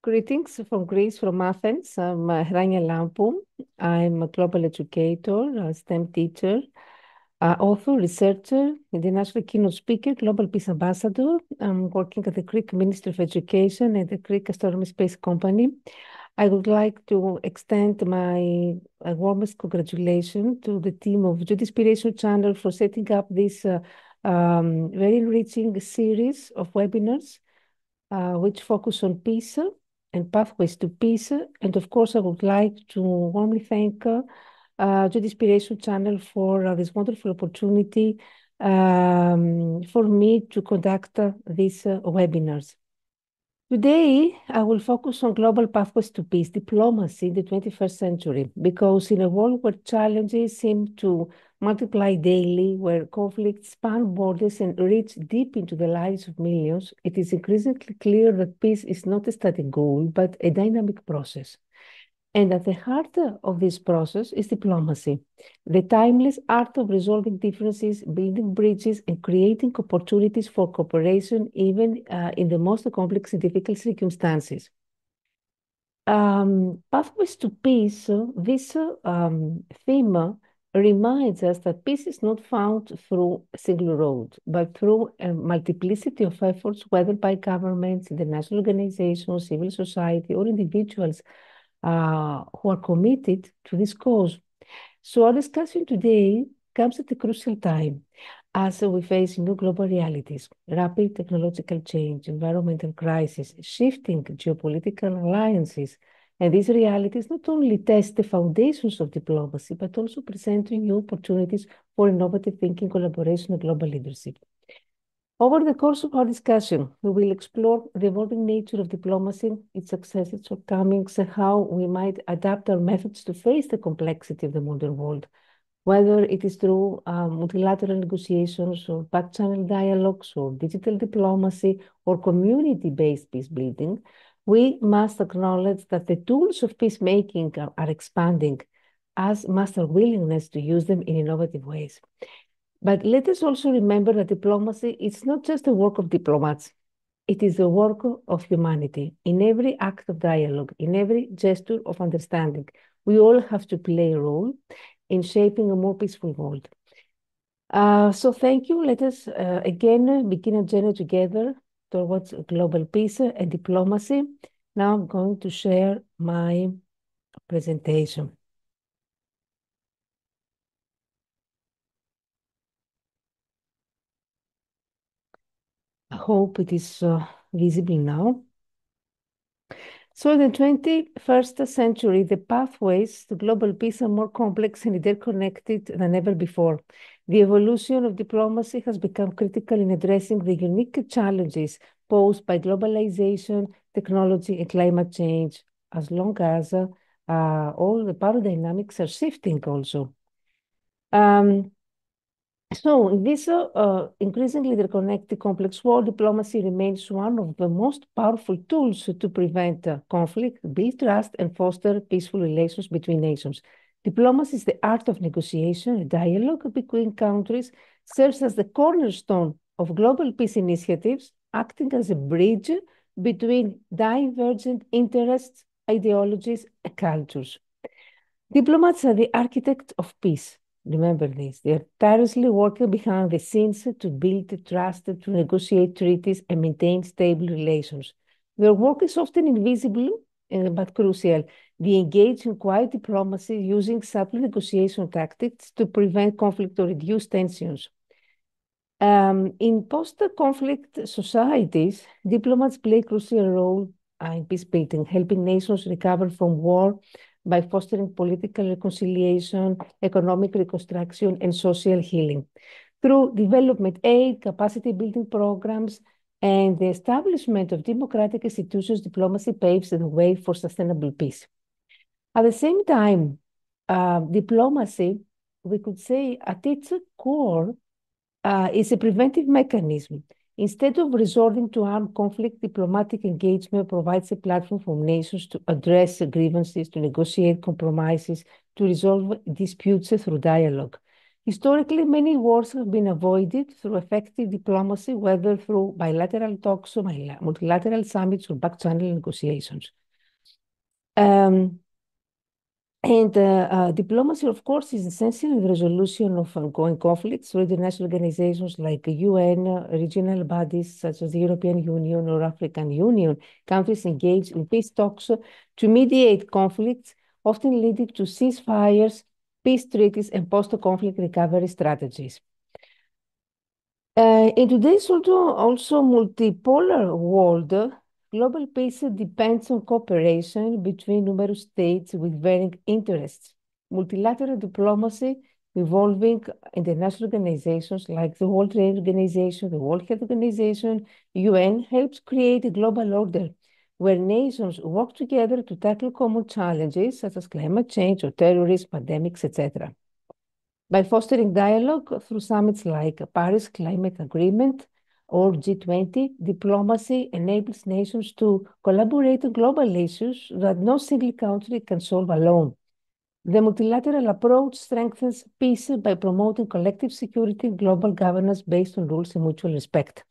Greetings from Greece, from Athens. I'm Hrania Lampou. I'm a global educator, a STEM teacher, author, researcher, international keynote speaker, global peace ambassador. I'm working at the Greek Ministry of Education and the Greek Astronomy Space Company. I would like to extend my warmest congratulations to the team of Jude Inspiration Channel for setting up this very enriching series of webinars which focus on peace and pathways to peace. And of course, I would like to warmly thank Jude Inspiration Channel for this wonderful opportunity for me to conduct these webinars. Today, I will focus on global pathways to peace, diplomacy in the 21st century, because in a world where challenges seem to multiply daily, where conflicts span borders and reach deep into the lives of millions, it is increasingly clear that peace is not a static goal, but a dynamic process. And at the heart of this process is diplomacy, the timeless art of resolving differences, building bridges, and creating opportunities for cooperation, even in the most complex and difficult circumstances. Pathways to peace, this theme reminds us that peace is not found through a single road, but through a multiplicity of efforts, whether by governments, international organizations, civil society, or individuals who are committed to this cause. So our discussion today comes at a crucial time as we face new global realities, rapid technological change, environmental crisis, shifting geopolitical alliances. And these realities not only test the foundations of diplomacy, but also present new opportunities for innovative thinking, collaboration, and global leadership. Over the course of our discussion, we will explore the evolving nature of diplomacy, its successes, its shortcomings, and how we might adapt our methods to face the complexity of the modern world, whether it is through multilateral negotiations or back-channel dialogues or digital diplomacy or community-based peace building. We must acknowledge that the tools of peacemaking are expanding, as must our willingness to use them in innovative ways. But let us also remember that diplomacy is not just the work of diplomats. It is the work of humanity. In every act of dialogue, in every gesture of understanding, we all have to play a role in shaping a more peaceful world. So thank you. Let us again begin a journey together towards global peace and diplomacy. Now I'm going to share my presentation. I hope it is visible now. So in the 21st century, the pathways to global peace are more complex and interconnected than ever before. The evolution of diplomacy has become critical in addressing the unique challenges posed by globalization, technology, and climate change, as long as all the power dynamics are shifting also. So in this increasingly interconnected complex world, diplomacy remains one of the most powerful tools to prevent conflict, build trust, and foster peaceful relations between nations. Diplomacy is the art of negotiation and dialogue between countries, serves as the cornerstone of global peace initiatives, acting as a bridge between divergent interests, ideologies, and cultures. Diplomats are the architects of peace. Remember this. They are tirelessly working behind the scenes to build trust, to negotiate treaties, and maintain stable relations. Their work is often invisible but crucial. They engage in quiet diplomacy using subtle negotiation tactics to prevent conflict or reduce tensions. In post-conflict societies, diplomats play a crucial role in peace building, helping nations recover from war by fostering political reconciliation, economic reconstruction, and social healing. Through development aid, capacity building programs, and the establishment of democratic institutions, diplomacy paves the way for sustainable peace. At the same time, diplomacy, we could say, at its core, is a preventive mechanism. Instead of resorting to armed conflict, diplomatic engagement provides a platform for nations to address grievances, to negotiate compromises, to resolve disputes through dialogue. Historically, many wars have been avoided through effective diplomacy, whether through bilateral talks or multilateral summits or back-channel negotiations. Um, Diplomacy, of course, is essential in the resolution of ongoing conflicts through international organizations like the UN, regional bodies such as the European Union or African Union. Countries engage in peace talks to mediate conflicts, often leading to ceasefires, peace treaties, and post-conflict recovery strategies. In today's also multipolar world, global peace depends on cooperation between numerous states with varying interests. Multilateral diplomacy involving international organizations like the World Trade Organization, the World Health Organization, UN, helps create a global order where nations work together to tackle common challenges such as climate change or terrorism, pandemics, etc. By fostering dialogue through summits like Paris Climate Agreement or G20, diplomacy enables nations to collaborate on global issues that no single country can solve alone. The multilateral approach strengthens peace by promoting collective security and global governance based on rules and mutual respect.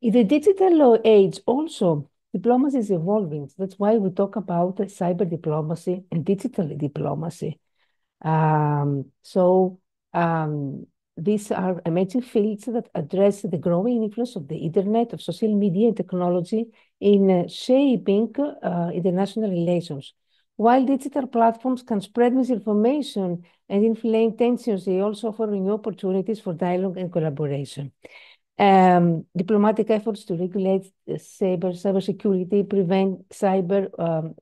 In the digital age, also, diplomacy is evolving. That's why we talk about cyber diplomacy and digital diplomacy. So these are emerging fields that address the growing influence of the internet, of social media and technology in shaping international relations. While digital platforms can spread misinformation and inflame tensions, they also offer new opportunities for dialogue and collaboration. Diplomatic efforts to regulate cybersecurity, prevent cyber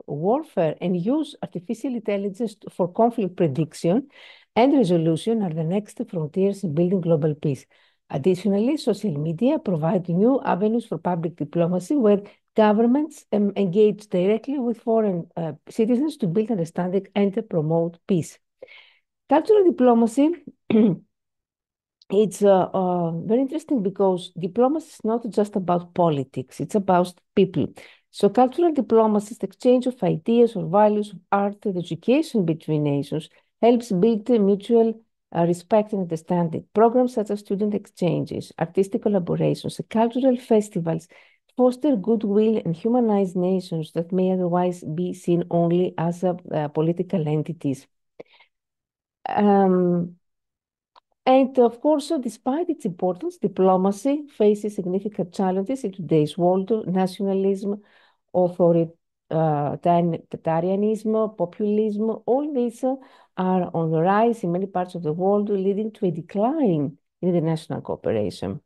warfare, and use artificial intelligence for conflict prediction and resolution are the next frontiers in building global peace. Additionally, social media provide new avenues for public diplomacy where governments engage directly with foreign citizens to build understanding and promote peace. Cultural diplomacy it's very interesting because diplomacy is not just about politics, it's about people. So cultural diplomacy is the exchange of ideas or values of art and education between nations, helps build a mutual respect and understanding. Programs such as student exchanges, artistic collaborations, and cultural festivals foster goodwill and humanize nations that may otherwise be seen only as political entities. And of course, despite its importance, diplomacy faces significant challenges in today's world. Nationalism, authoritarianism, populism, all these are on the rise in many parts of the world, leading to a decline in international cooperation.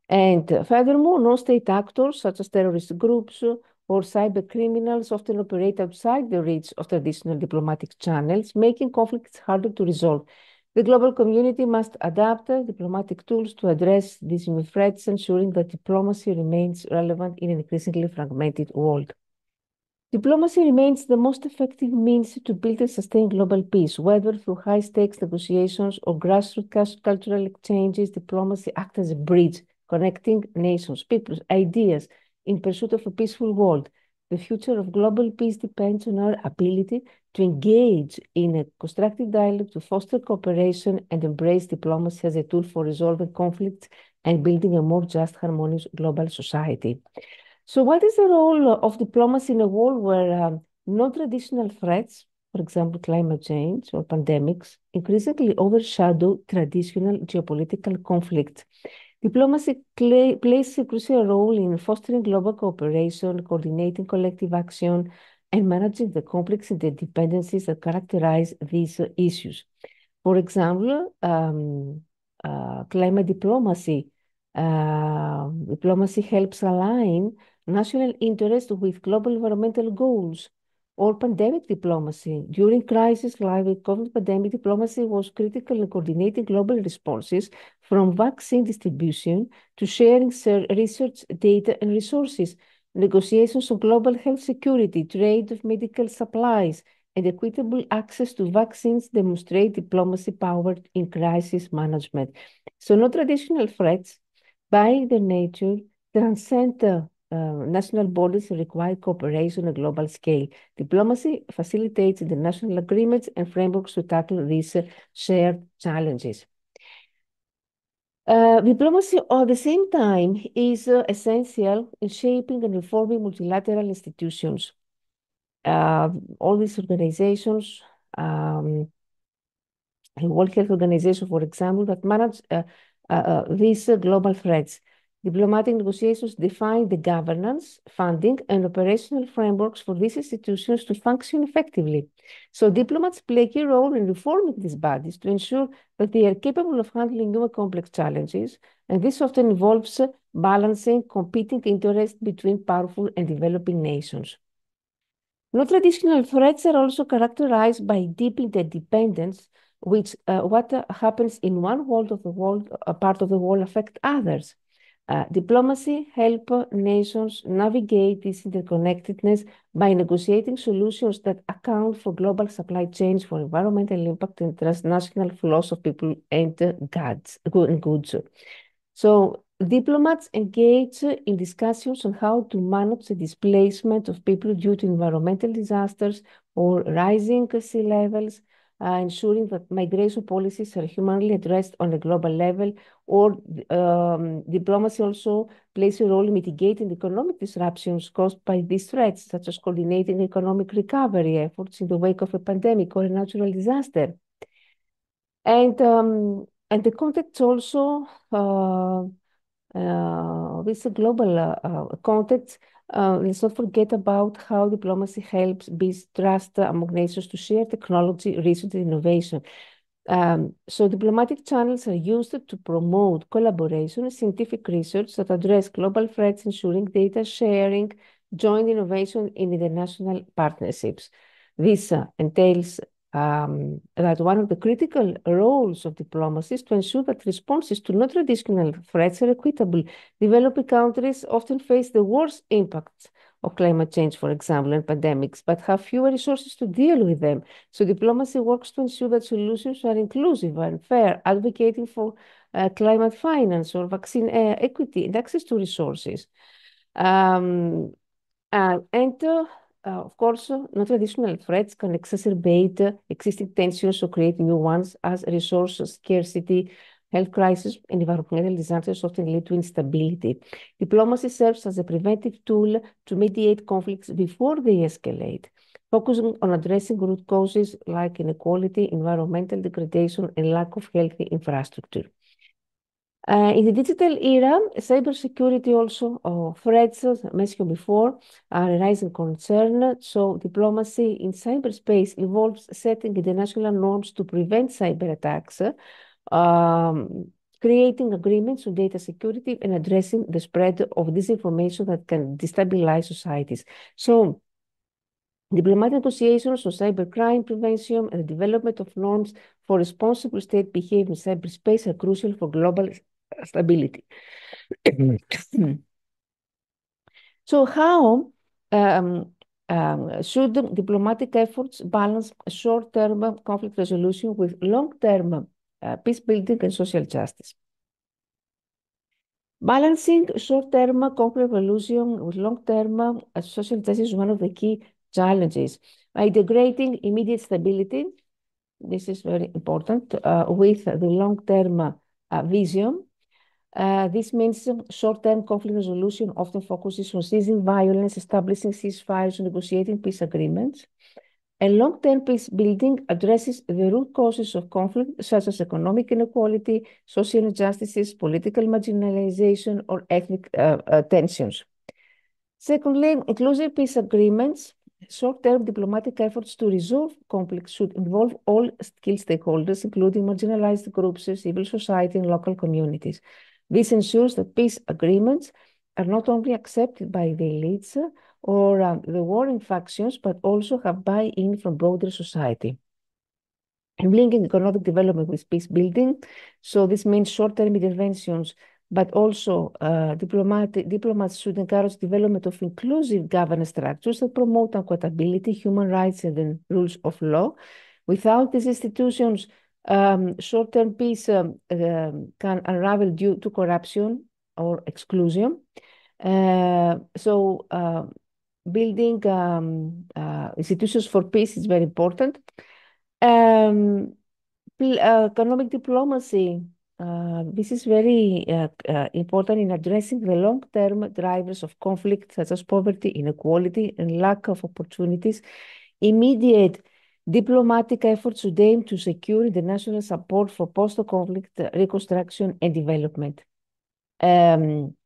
And furthermore, non-state actors such as terrorist groups or cyber criminals often operate outside the reach of traditional diplomatic channels, making conflicts harder to resolve. The global community must adapt diplomatic tools to address these new threats, ensuring that diplomacy remains relevant in an increasingly fragmented world. Diplomacy remains the most effective means to build and sustain global peace, whether through high-stakes negotiations or grassroots cultural exchanges. Diplomacy acts as a bridge, connecting nations, peoples, ideas in pursuit of a peaceful world. The future of global peace depends on our ability to engage in a constructive dialogue, to foster cooperation, and embrace diplomacy as a tool for resolving conflicts and building a more just, harmonious global society. So what is the role of diplomacy in a world where non-traditional threats, for example, climate change or pandemics, increasingly overshadow traditional geopolitical conflicts? Diplomacy plays a crucial role in fostering global cooperation, coordinating collective action, and managing the complex interdependencies that characterize these issues. For example, climate diplomacy. Diplomacy helps align national interests with global environmental goals, or pandemic diplomacy. During crises like the COVID pandemic, diplomacy was critical in coordinating global responses from vaccine distribution to sharing research data and resources, negotiations on global health security, trade of medical supplies, and equitable access to vaccines demonstrate diplomacy power in crisis management. So non-traditional threats, by their nature, transcend national borders require cooperation on a global scale. Diplomacy facilitates international agreements and frameworks to tackle these shared challenges. Diplomacy, at the same time, is essential in shaping and reforming multilateral institutions. All these organizations, the World Health Organization, for example, that manage these global threats. Diplomatic negotiations define the governance, funding, and operational frameworks for these institutions to function effectively. So diplomats play a key role in reforming these bodies to ensure that they are capable of handling new and complex challenges, and this often involves balancing competing interests between powerful and developing nations. Non-traditional threats are also characterized by deep interdependence, which what happens in one world of the world, a part of the world affect others. Diplomacy help nations navigate this interconnectedness by negotiating solutions that account for global supply chains, for environmental impact, and transnational flows of people and goods. So diplomats engage in discussions on how to manage the displacement of people due to environmental disasters or rising sea levels, ensuring that migration policies are humanly addressed on a global level, or diplomacy also plays a role in mitigating economic disruptions caused by these threats, such as coordinating economic recovery efforts in the wake of a pandemic or a natural disaster. And the context also, this global context, let's not forget about how diplomacy helps build trust among nations to share technology, research, and innovation. So diplomatic channels are used to promote collaboration and scientific research that address global threats, ensuring data sharing, joint innovation in international partnerships. This entails that one of the critical roles of diplomacy is to ensure that responses to non-traditional threats are equitable. Developing countries often face the worst impacts of climate change, for example, and pandemics, but have fewer resources to deal with them. So diplomacy works to ensure that solutions are inclusive and fair, advocating for climate finance or vaccine equity and access to resources. Of course, non-traditional threats can exacerbate existing tensions or create new ones, as resource scarcity, health crisis, and environmental disasters often lead to instability. Diplomacy serves as a preventive tool to mediate conflicts before they escalate, focusing on addressing root causes like inequality, environmental degradation, and lack of healthy infrastructure. In the digital era, cybersecurity also threats, as mentioned before, are a rising concern. So diplomacy in cyberspace involves setting international norms to prevent cyber attacks, creating agreements on data security, and addressing the spread of disinformation that can destabilize societies. So diplomatic negotiations on cybercrime prevention and the development of norms for responsible state behavior in cyberspace are crucial for global stability. So how should diplomatic efforts balance short-term conflict resolution with long-term peace building and social justice? Balancing short-term conflict resolution with long-term social justice is one of the key challenges. By integrating immediate stability, this is very important, with the long-term vision. This means short-term conflict resolution often focuses on ceasing violence, establishing ceasefires, and negotiating peace agreements. And long-term peace building addresses the root causes of conflict, such as economic inequality, social injustices, political marginalization, or ethnic tensions. Secondly, inclusive peace agreements. Short-term diplomatic efforts to resolve conflicts should involve all key stakeholders, including marginalized groups, civil society, and local communities. This ensures that peace agreements are not only accepted by the elites or the warring factions, but also have buy-in from broader society. And linking economic development with peace building. So this means short-term interventions, but also diplomats should encourage development of inclusive governance structures that promote accountability, human rights, and the rules of law. Without these institutions, short-term peace can unravel due to corruption or exclusion. So building institutions for peace is very important. Um, Economic diplomacy. This is very important in addressing the long-term drivers of conflict, such as poverty, inequality, and lack of opportunities. Immediate diplomatic efforts should aim to secure international support for post-conflict reconstruction and development.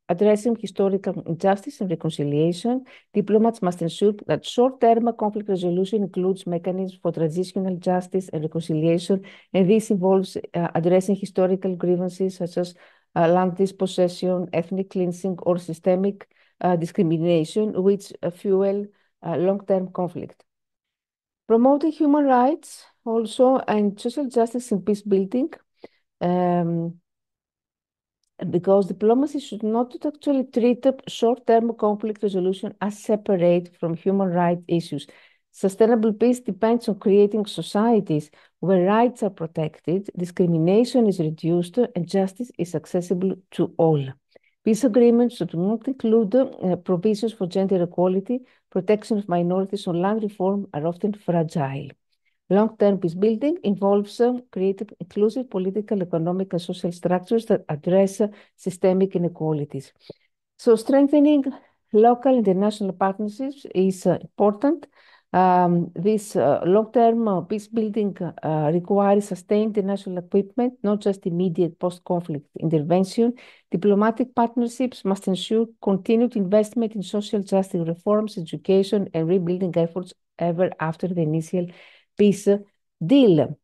Addressing historical injustice and reconciliation, diplomats must ensure that short-term conflict resolution includes mechanisms for transitional justice and reconciliation, and this involves addressing historical grievances such as land dispossession, ethnic cleansing, or systemic discrimination, which fuel long-term conflict. Promoting human rights also and social justice in peace building. Because diplomacy should not actually treat short-term conflict resolution as separate from human rights issues. Sustainable peace depends on creating societies where rights are protected, discrimination is reduced, and justice is accessible to all. Peace agreements should not include provisions for gender equality, protection of minorities, or land reform are often fragile. Long-term peace building involves creating inclusive political, economic, and social structures that address systemic inequalities. So strengthening local international partnerships is important. This long-term peace building requires sustained international equipment, not just immediate post-conflict intervention. Diplomatic partnerships must ensure continued investment in social justice reforms, education, and rebuilding efforts ever after the initial peace deal.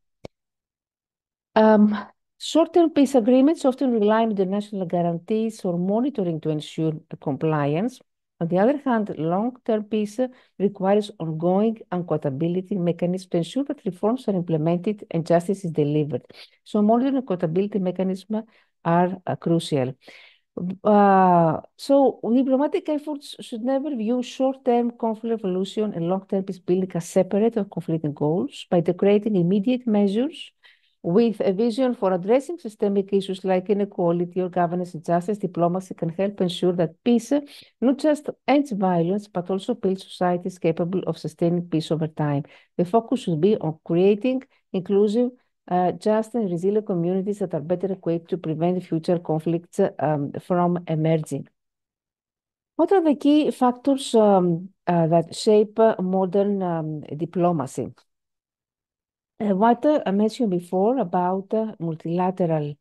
Short-term peace agreements often rely on international guarantees or monitoring to ensure compliance. On the other hand, long-term peace requires ongoing accountability mechanisms to ensure that reforms are implemented and justice is delivered. So monitoring and accountability mechanisms are crucial. So diplomatic efforts should never view short-term conflict resolution and long-term peace building as separate or conflicting goals. By creating immediate measures with a vision for addressing systemic issues like inequality or governance and justice, diplomacy can help ensure that peace not just ends violence, but also builds societies capable of sustaining peace over time. The focus should be on creating inclusive, just and resilient communities that are better equipped to prevent future conflicts from emerging. What are the key factors that shape modern diplomacy? What I mentioned before about multilateral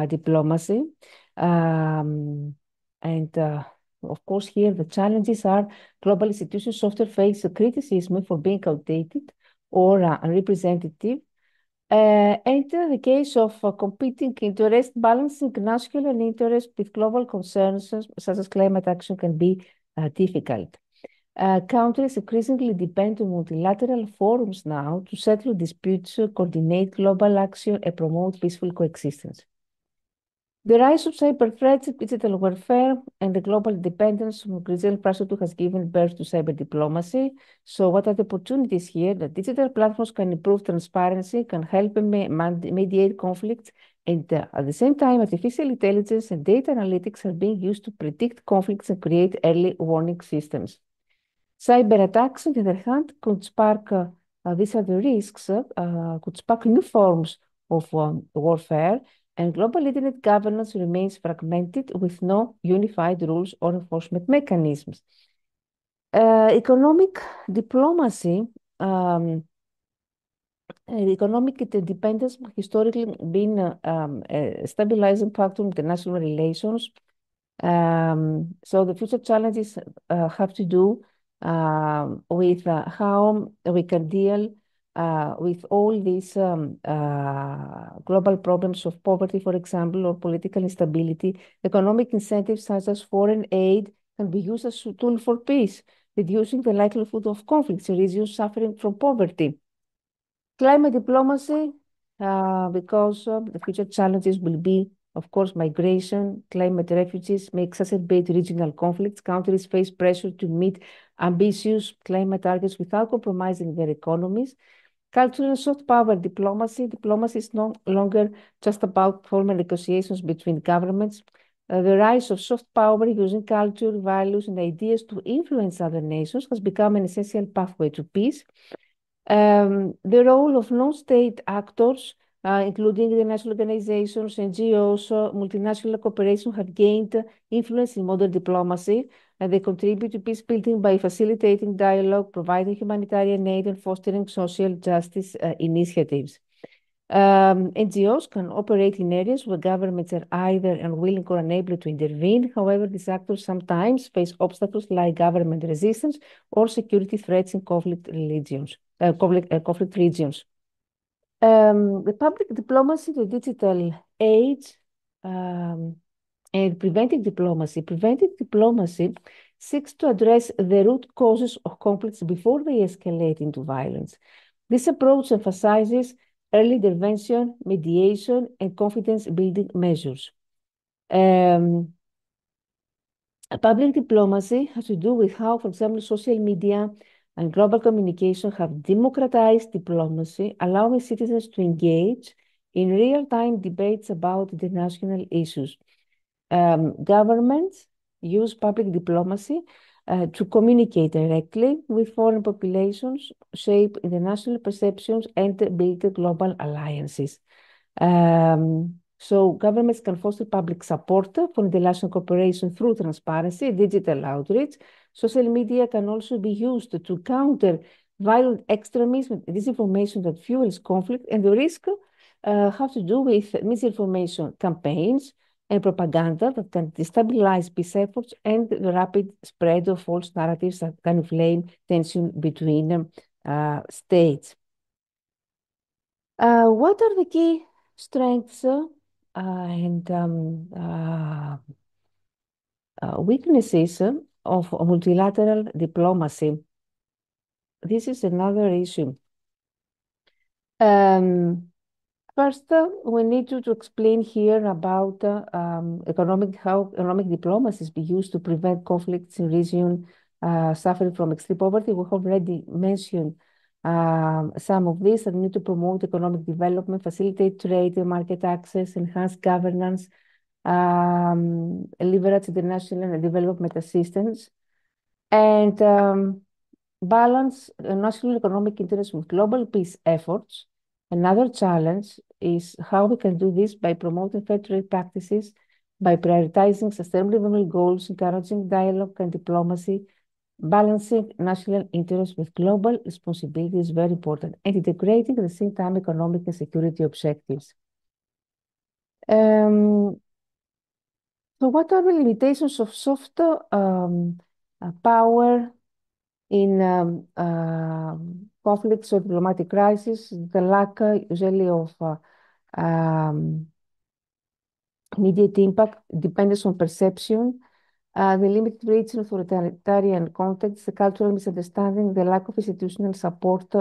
diplomacy. And of course, here the challenges are global institutions often face criticism for being outdated or unrepresentative. And the case of competing interests, balancing national interest with global concerns such as climate action can be difficult. Countries increasingly depend on multilateral forums now to settle disputes, coordinate global action, and promote peaceful coexistence. The rise of cyber threats, digital warfare, and the global dependence on regional infrastructure has given birth to cyber diplomacy. So what are the opportunities here? That digital platforms can improve transparency, can help mediate conflicts, and at the same time, artificial intelligence and data analytics are being used to predict conflicts and create early warning systems. Cyber attacks, on the other hand, could spark, these are the risks, could spark new forms of warfare, and global internet governance remains fragmented with no unified rules or enforcement mechanisms. Economic diplomacy, economic independence historically been a stabilizing factor in international relations. So the future challenges have to do with how we can deal with all these global problems of poverty, for example, or political instability. Economic incentives such as foreign aid can be used as a tool for peace, reducing the likelihood of conflicts and reduce suffering from poverty. Climate diplomacy, because the future challenges will be, of course, migration, climate refugees may exacerbate regional conflicts. Countries face pressure to meet ambitious climate targets without compromising their economies. Cultural and soft power diplomacy. Diplomacy is no longer just about formal negotiations between governments. The rise of soft power using culture, values, and ideas to influence other nations has become an essential pathway to peace. The role of non-state actors, including international organizations, NGOs, multinational cooperation, have gained influence in modern diplomacy, and they contribute to peace building by facilitating dialogue, providing humanitarian aid, and fostering social justice initiatives. NGOs can operate in areas where governments are either unwilling or unable to intervene. However, these actors sometimes face obstacles like government resistance or security threats in conflict regions. The public diplomacy, the digital age, and preventive diplomacy. Preventive diplomacy seeks to address the root causes of conflicts before they escalate into violence. This approach emphasizes early intervention, mediation, and confidence-building measures. Public diplomacy has to do with how, for example, social media and global communication have democratized diplomacy, allowing citizens to engage in real-time debates about international issues. Governments use public diplomacy to communicate directly with foreign populations, shape international perceptions, and build global alliances. So governments can foster public support for international cooperation through transparency, digital outreach. Social media can also be used to counter violent extremism, disinformation that fuels conflict, and the risk have to do with misinformation campaigns and propaganda that can destabilize peace efforts and the rapid spread of false narratives that can inflame tension between states. What are the key strengths and weaknesses of multilateral diplomacy? This is another issue. First, we need to explain here about how economic diplomacy is being used to prevent conflicts in region suffering from extreme poverty. We have already mentioned some of this. I need to promote economic development, facilitate trade and market access, enhance governance, leverage international and development assistance, and balance national economic interests with global peace efforts. Another challenge is how we can do this by promoting fair trade practices, by prioritizing sustainable development goals, encouraging dialogue and diplomacy, balancing national interests with global responsibility is very important, and integrating at the same time economic and security objectives. So what are the limitations of soft power in conflicts or diplomatic crises? The lack usually of immediate impact, dependence on perception, the limited reach in authoritarian context, the cultural misunderstanding, the lack of institutional support,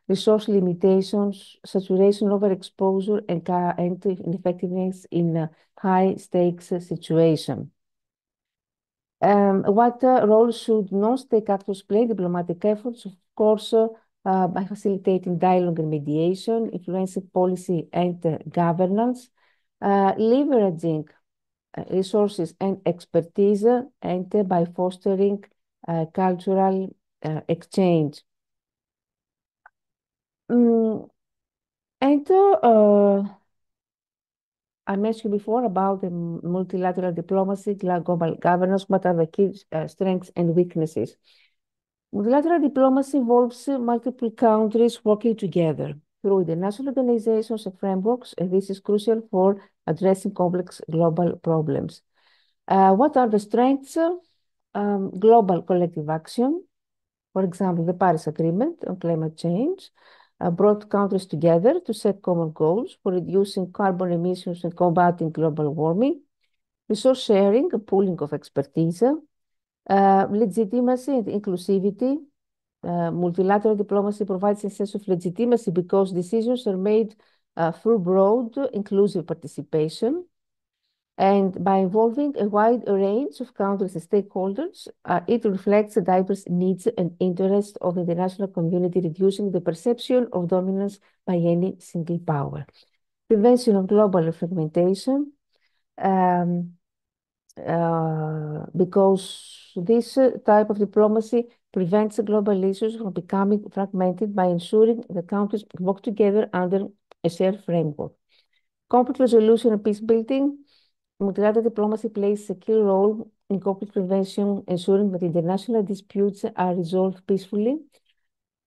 resource limitations, saturation, overexposure, and ineffectiveness in high-stakes situation. What role should non-state actors play in diplomatic efforts? Of course, by facilitating dialogue and mediation, influencing policy and governance, leveraging resources and expertise, and by fostering cultural exchange. I mentioned before about the multilateral diplomacy, global governance. What are the key strengths and weaknesses? Multilateral diplomacy involves multiple countries working together through international organizations and frameworks, and this is crucial for addressing complex global problems. What are the strengths? Global collective action. For example, the Paris Agreement on climate change brought countries together to set common goals for reducing carbon emissions and combating global warming. Resource sharing, pooling of expertise, legitimacy and inclusivity. Multilateral diplomacy provides a sense of legitimacy because decisions are made through broad, inclusive participation. And by involving a wide range of countries and stakeholders, it reflects the diverse needs and interests of the international community, reducing the perception of dominance by any single power. Prevention of global fragmentation. because this type of diplomacy prevents global issues from becoming fragmented by ensuring that countries work together under a shared framework. Conflict resolution and peace building, multilateral diplomacy plays a key role in conflict prevention, ensuring that international disputes are resolved peacefully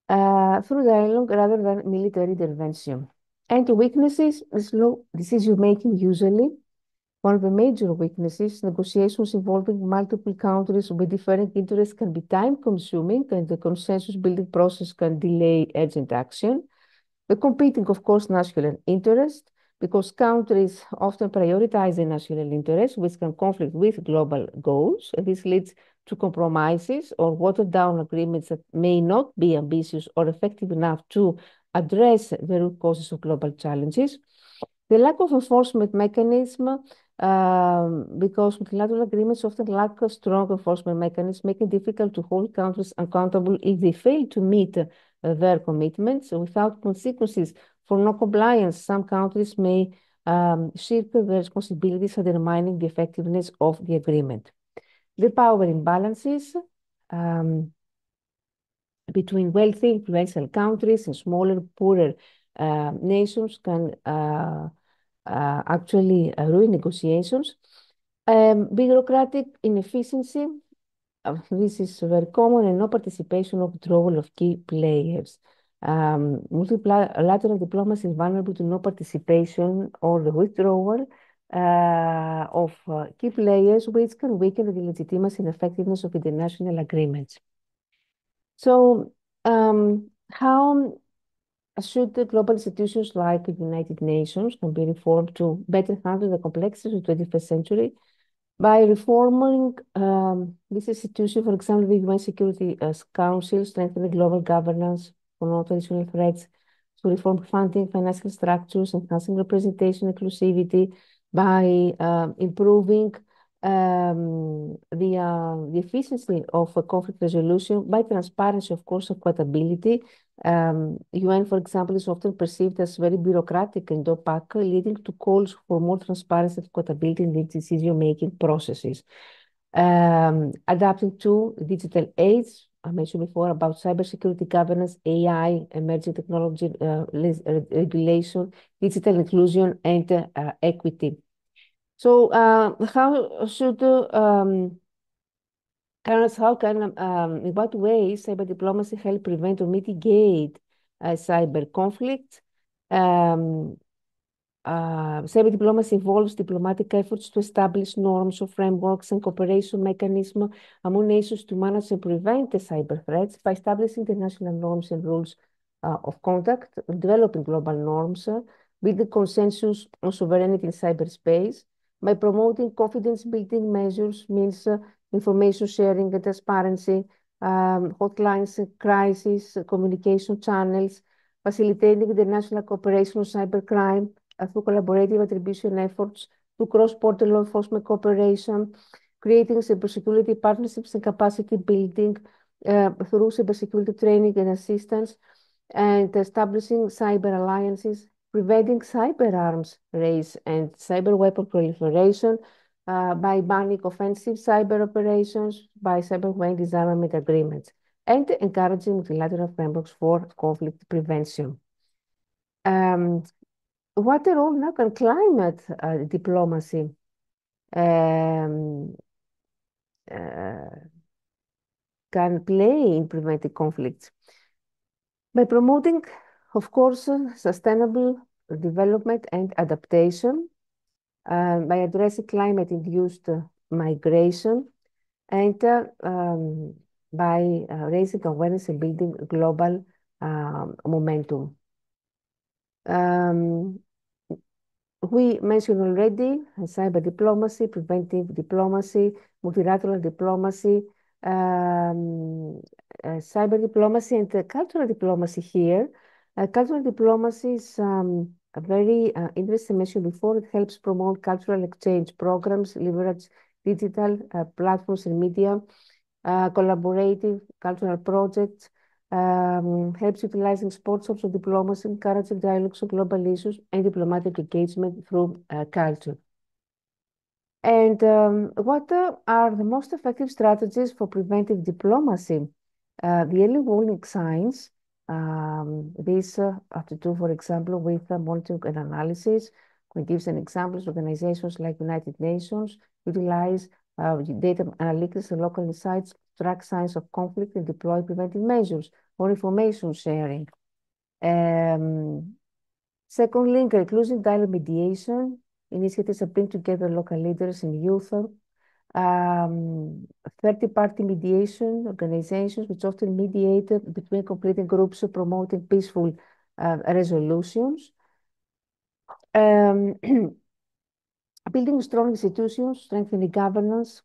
through dialogue rather than military intervention. And weaknesses, slow decision making usually. One of the major weaknesses, negotiations involving multiple countries with different interests can be time consuming, and the consensus building process can delay urgent action. The competing, of course, national interest, because countries often prioritize their national interests, which can conflict with global goals. And this leads to compromises or watered down agreements that may not be ambitious or effective enough to address the root causes of global challenges. The lack of enforcement mechanism, because multilateral agreements often lack a strong enforcement mechanism, making it difficult to hold countries accountable if they fail to meet their commitments. Without consequences for non-compliance, some countries may shirk their responsibilities, undermining the effectiveness of the agreement. The power imbalances between wealthy, influential countries and smaller, poorer nations can actually ruin negotiations. Bureaucratic inefficiency, this is very common, and no participation or withdrawal of key players. Multilateral diplomacy is vulnerable to no participation or the withdrawal of key players, which can weaken the legitimacy and effectiveness of international agreements. So, how should the global institutions like the United Nations can be reformed to better handle the complexities of the 21st century? By reforming this institution, for example, the UN Security Council, strengthening global governance for non-traditional threats, to reform funding, financial structures, enhancing representation, inclusivity, by improving the efficiency of conflict resolution, by transparency, of course, accountability. UN, for example, is often perceived as very bureaucratic and opaque, leading to calls for more transparency and accountability in the decision-making processes. Adapting to digital age, I mentioned before about cybersecurity governance, AI, emerging technology regulation, digital inclusion, and equity. So, how should in what ways cyber diplomacy help prevent or mitigate cyber conflict? Cyber diplomacy involves diplomatic efforts to establish norms or frameworks and cooperation mechanisms among nations to manage and prevent the cyber threats by establishing international norms and rules of conduct, developing global norms, building consensus on sovereignty in cyberspace, by promoting confidence-building measures, means information sharing and transparency, hotlines, crisis, communication channels, facilitating international cooperation on cybercrime, through collaborative attribution efforts, to cross-border law enforcement cooperation, creating cybersecurity partnerships and capacity building through cybersecurity training and assistance, and establishing cyber alliances, preventing cyber arms race and cyber weapon proliferation by banning offensive cyber operations, by cyber weapon disarmament agreements, and encouraging multilateral frameworks for conflict prevention. What role now can climate diplomacy um, uh, can play in preventing conflicts? By promoting, of course, sustainable development and adaptation, by addressing climate-induced migration, and by raising awareness and building global momentum. We mentioned already cyber diplomacy, preventive diplomacy, multilateral diplomacy, cyber diplomacy, and cultural diplomacy here. Cultural diplomacy is a very interesting mention before. It helps promote cultural exchange programs, leverage digital platforms and media, collaborative cultural projects, helps utilizing sports of diplomacy, encouraging dialogues on global issues and diplomatic engagement through culture. And what are the most effective strategies for preventive diplomacy? The early warning signs, these have to do, for example, with monitoring and analysis. We give some examples. Organizations like United Nations utilize data analytics and local insights to track signs of conflict and deploy preventive measures or information sharing. Secondly, inclusive dialogue mediation initiatives that bring together local leaders and youth. Third-party mediation organizations, which often mediate between competing groups promoting peaceful resolutions. Building strong institutions, strengthening governance,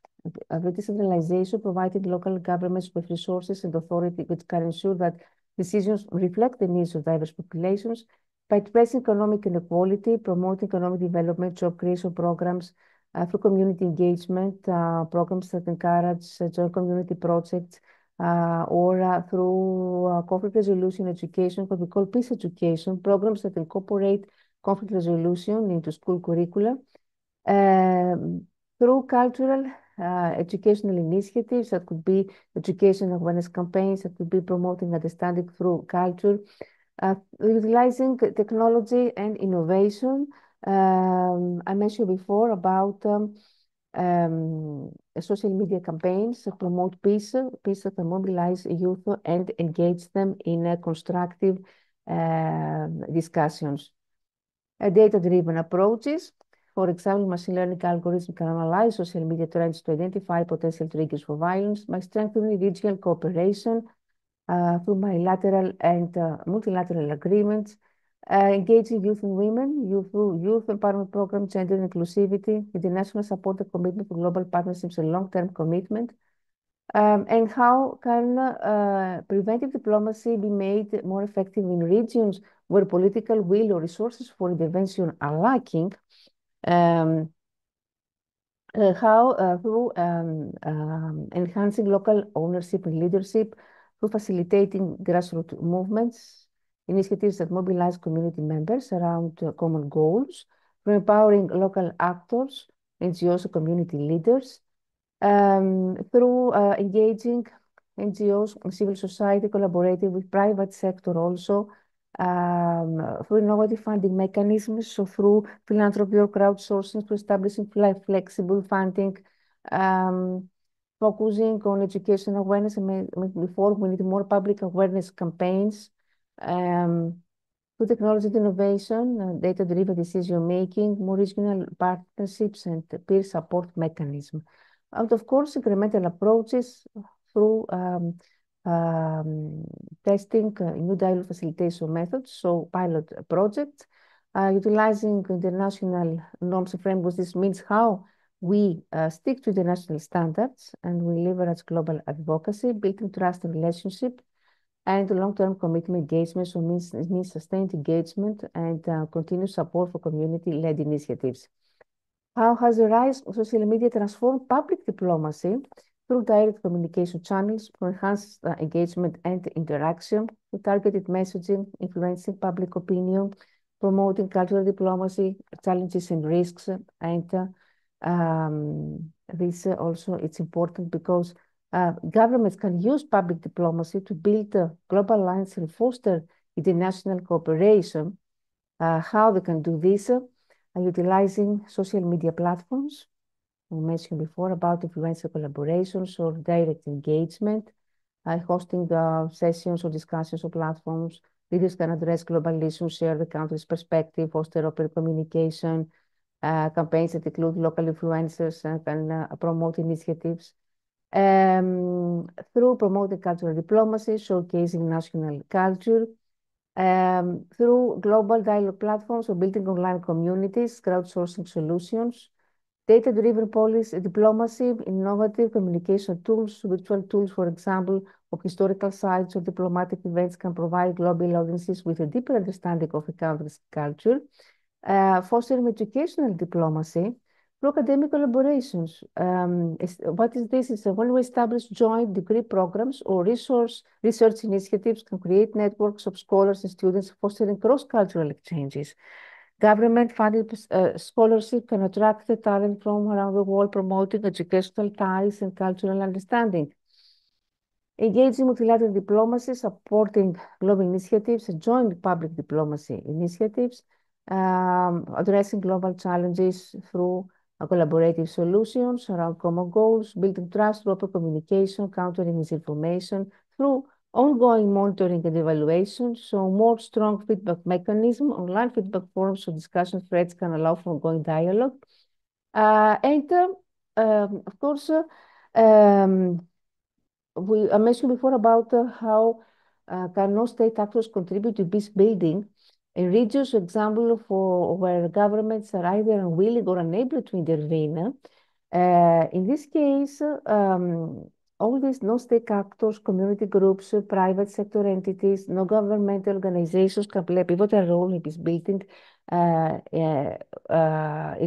the decentralization, providing local governments with resources and authority which can ensure that decisions reflect the needs of diverse populations, by addressing economic inequality, promoting economic development, job creation programs, through community engagement, programs that encourage joint community projects, or through conflict resolution education, what we call peace education, programs that incorporate conflict resolution into school curricula. Through cultural educational initiatives that could be education awareness campaigns, that could be promoting understanding through culture, utilizing technology and innovation. I mentioned before about social media campaigns that promote peace that mobilize youth and engage them in constructive discussions. Data-driven approaches. For example, machine learning algorithms can analyze social media trends to identify potential triggers for violence by strengthening regional cooperation through bilateral and multilateral agreements, engaging youth and women, youth empowerment programs, gender inclusivity, international support and commitment for global partnerships and long-term commitment. And how can preventive diplomacy be made more effective in regions where political will or resources for intervention are lacking? Through enhancing local ownership and leadership, through facilitating grassroots movements, initiatives that mobilize community members around common goals, through empowering local actors, NGOs, and community leaders, through engaging NGOs and civil society, collaborating with private sector also, through innovative funding mechanisms, so through philanthropy or crowdsourcing, to establishing flexible funding, focusing on education awareness. And before, we need more public awareness campaigns, through technology innovation, data-driven decision-making, more regional partnerships, and peer support mechanism. And of course, incremental approaches through testing new dialogue facilitation methods, so pilot projects, utilizing international norms and frameworks. This means how we stick to international standards and we leverage global advocacy, building trust and relationship, and long-term commitment engagement. So it means sustained engagement and continuous support for community-led initiatives. How has the rise of social media transformed public diplomacy? Through direct communication channels for enhanced engagement and interaction, with targeted messaging, influencing public opinion, promoting cultural diplomacy, challenges and risks. And this also, it's important because governments can use public diplomacy to build global alliance and foster international cooperation. How they can do this? Utilizing social media platforms. We mentioned before about influencer collaborations or direct engagement, hosting sessions or discussions or platforms. Leaders can address global issues, share the country's perspective, foster open communication, campaigns that include local influencers and can promote initiatives. Through promoting cultural diplomacy, showcasing national culture, through global dialogue platforms or building online communities, crowdsourcing solutions, data-driven policy diplomacy, innovative communication tools, virtual tools, for example, of historical sites or diplomatic events can provide global audiences with a deeper understanding of a country's culture, fostering educational diplomacy through academic collaborations. What is this? It's when we establish joint degree programs or research initiatives can create networks of scholars and students fostering cross-cultural exchanges. Government-funded scholarship can attract the talent from around the world, promoting educational ties and cultural understanding. Engaging multilateral diplomacy, supporting global initiatives, and joint public diplomacy initiatives, addressing global challenges through collaborative solutions around common goals, building trust through open communication, countering misinformation through ongoing monitoring and evaluation, so more strong feedback mechanism, online feedback forums or discussion threads can allow for ongoing dialogue. Of course, I mentioned before about how can non-state actors contribute to peace building. In regions, for example, for where governments are either unwilling or unable to intervene. In this case, all these non-state actors, community groups, private sector entities, non-governmental organizations can play a pivotal role in peace building in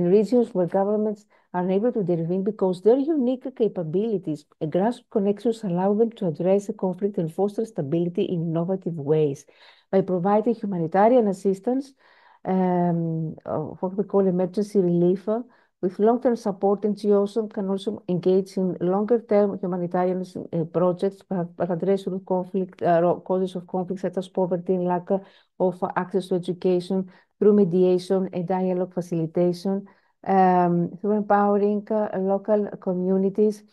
regions where governments are able to intervene because their unique capabilities and grassroots connections allow them to address the conflict and foster stability in innovative ways. By providing humanitarian assistance, what we call emergency relief, with long-term support, NGOs can also engage in longer-term humanitarian projects that address root conflict, causes of conflict such as poverty and lack of access to education through mediation and dialogue facilitation, through empowering local communities.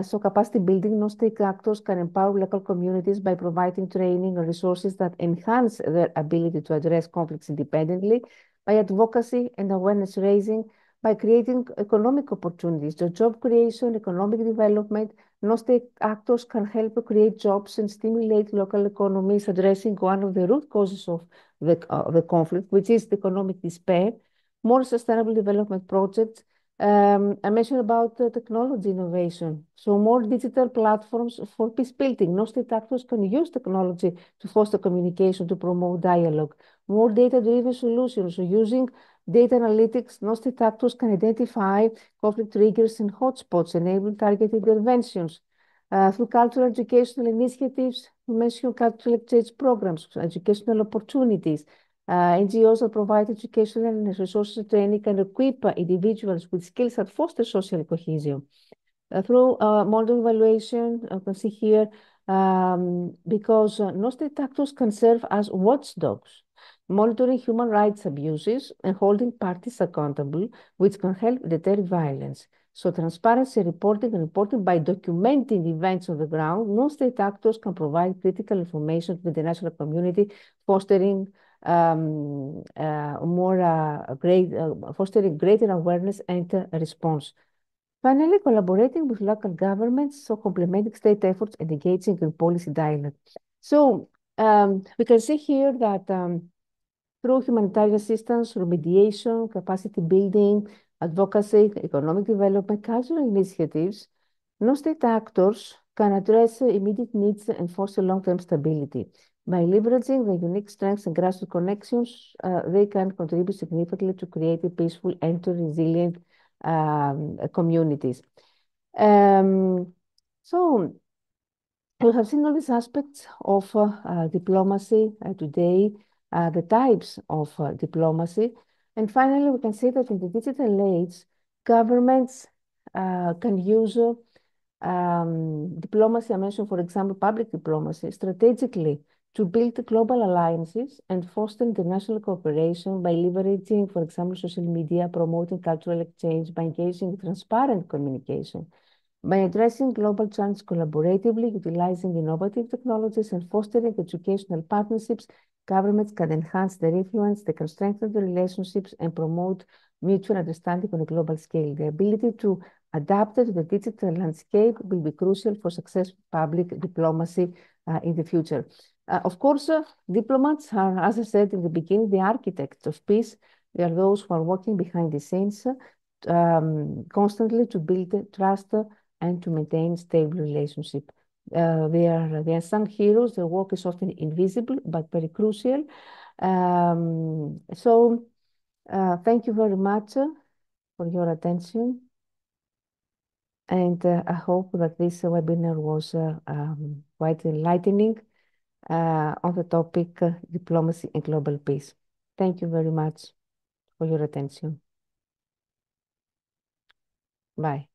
So capacity building, non-state actors can empower local communities by providing training and resources that enhance their ability to address conflicts independently, by advocacy and awareness raising, by creating economic opportunities, the job creation, economic development. Non-state actors can help create jobs and stimulate local economies, addressing one of the root causes of the conflict, which is the economic despair. More sustainable development projects. I mentioned about technology innovation. So more digital platforms for peace building. Non-state actors can use technology to foster communication, to promote dialogue. More data-driven solutions. So using data analytics, non-state actors can identify conflict triggers and hotspots, enabling targeted interventions. Through cultural educational initiatives, we mentioned cultural exchange programs, educational opportunities. NGOs that provide educational and resources training can equip individuals with skills that foster social cohesion. Through model evaluation, you can see here, because non-state actors can serve as watchdogs, monitoring human rights abuses and holding parties accountable, which can help deter violence. So transparency reporting and reporting by documenting events on the ground, non-state actors can provide critical information to the international community, fostering fostering greater awareness and response. Finally, collaborating with local governments, so complementing state efforts and engaging in policy dialogue. So we can see here that through humanitarian assistance, remediation, capacity building, advocacy, economic development, cultural initiatives, non-state actors can address immediate needs and foster long-term stability. By leveraging the unique strengths and grassroots connections, they can contribute significantly to creating peaceful and resilient communities. So we have seen all these aspects of diplomacy today, the types of diplomacy. And finally, we can say that in the digital age, governments can use diplomacy, I mentioned, for example, public diplomacy, strategically to build global alliances and foster international cooperation by leveraging, for example, social media, promoting cultural exchange, by engaging in transparent communication. By addressing global challenges collaboratively, utilizing innovative technologies, and fostering educational partnerships, governments can enhance their influence, they can strengthen the relationships, and promote mutual understanding on a global scale. The ability to adapt to the digital landscape will be crucial for successful public diplomacy in the future. Of course, diplomats are, as I said in the beginning, the architects of peace. They are those who are working behind the scenes constantly to build trust and to maintain stable relationship. They are the unsung heroes. Their work is often invisible, but very crucial. Thank you very much for your attention. And I hope that this webinar was quite enlightening on the topic diplomacy and global peace. Thank you very much. for your attention. Bye.